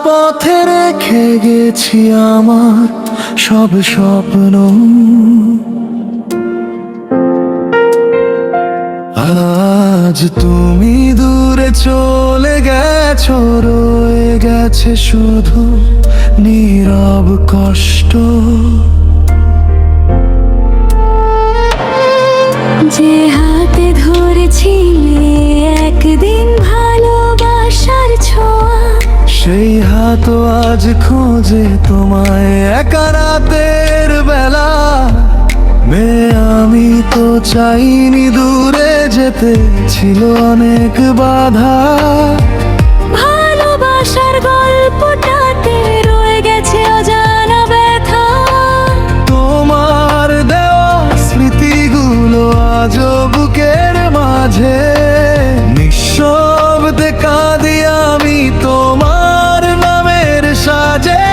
পথে রেখে গেছি আমার সব স্বপ্ন। আজ তুমি দূরে চলে গেছো, রয়ে গেছে শুধু নীরব কষ্ট। যে হাতে ধরেছিলে একদিন ভালোবাসার ছোঁয়া, সেই হাত আজ খোঁজে তোমায় একা রাতের বেলা। মেয়ে আমি তো চাইনি দূরে যেতে, ছিল অনেক বাধা। ভালোবাসার গল্পটাতে রয়ে গেছে অজানা ব্যথা। তোমার দেওয়া স্মৃতিগুলো আজও বুকের মাঝে, নিঃশব্দে কাঁদি আমি তোমার নামের সাজে।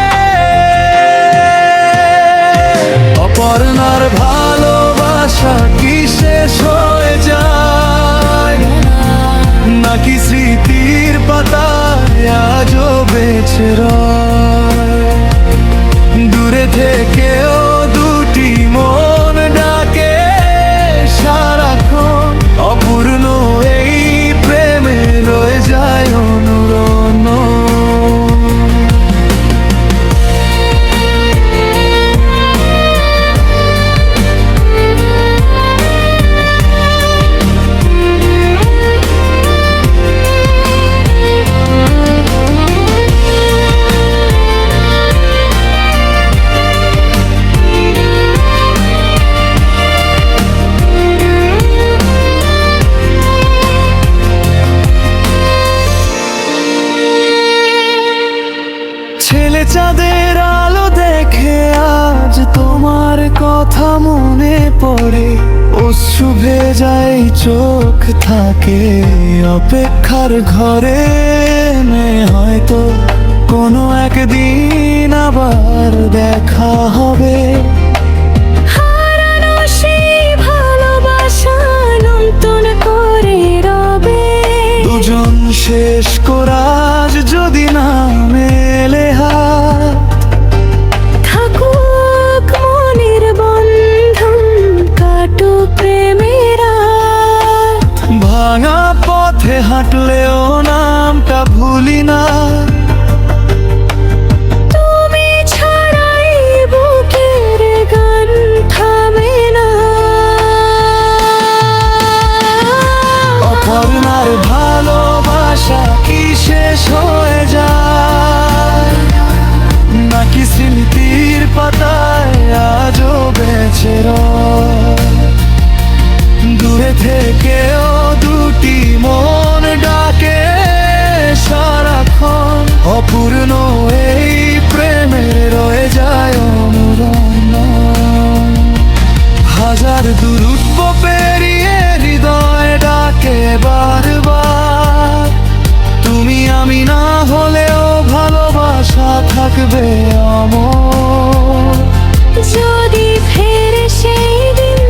অপর্ণার ভালোবাসা কি শেষ হয়ে যায়, নাকি স্মৃতির পাতায় আজও বেঁচে রয়? দূরে থেকেও দুটি মন ডাকে সারাক্ষণ, অপূর্ণ এই প্রেমে রয়ে যায় অনুরণ। ছেলে চাঁদের আলো দেখে আজ তোমার কথা মনে পড়ে। অশ্রু ভেজাই চোখ থাকে অপেক্ষার ঘরে। হয়তো কোনো একদিন আবার দেখা হবে। হারানো সেই ভালোবাসা নতুন করে রবে। দুজন শেষ কোরাজ যদি না মেলে হাত, থাকুক মনের বন্ধন, কাটুক প্রেমের রাত। ভাঙা পথে হাঁটলেও নামটা ভুলি না। তুমি ছাড়াই বুকের গান থামে না। অপর্ণার ভালোবাসা কি শেষ হয়ে যায়, নাকি স্মৃতির পাতায় আজও বেঁচে রয়? দূরে থেকেও দুটি মন ডাকে সারাক্ষণ, অপূর্ণ এই প্রেমে রয়ে যায় অনুরণ। হাজার দূরত্ব পেরিয়ে হৃদয় ডাকে বারবার। তুমি আমি না হলেও ভালোবাসা থাকবে অমর। যদি ফেরে সেই দিন,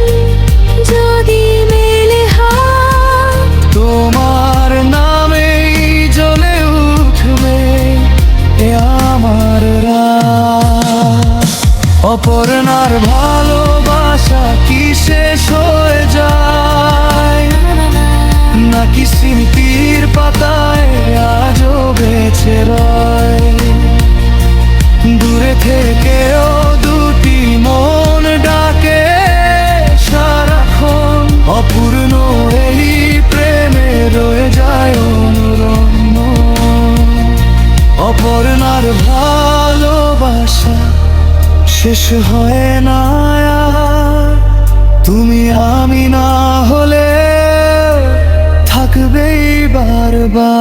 যদি মেলে হাত, তোমার নামেই জ্বলে উঠবে এ আমার রাত। অপর্ণার ভালোবাসা কি শেষ হয়ে যায়, নাকি স্মৃতির পাতায় আজও বেঁচে রয়? দূরে থেকেও দুটি মন ডাকে সারাক্ষণ, অপূর্ণ এই প্রেমে রয়ে যায় অনুরণ। অপর্ণার ভালোবাসা শেষ হয় না আর, তুমি আমি না হলে থাকবেই বারবার।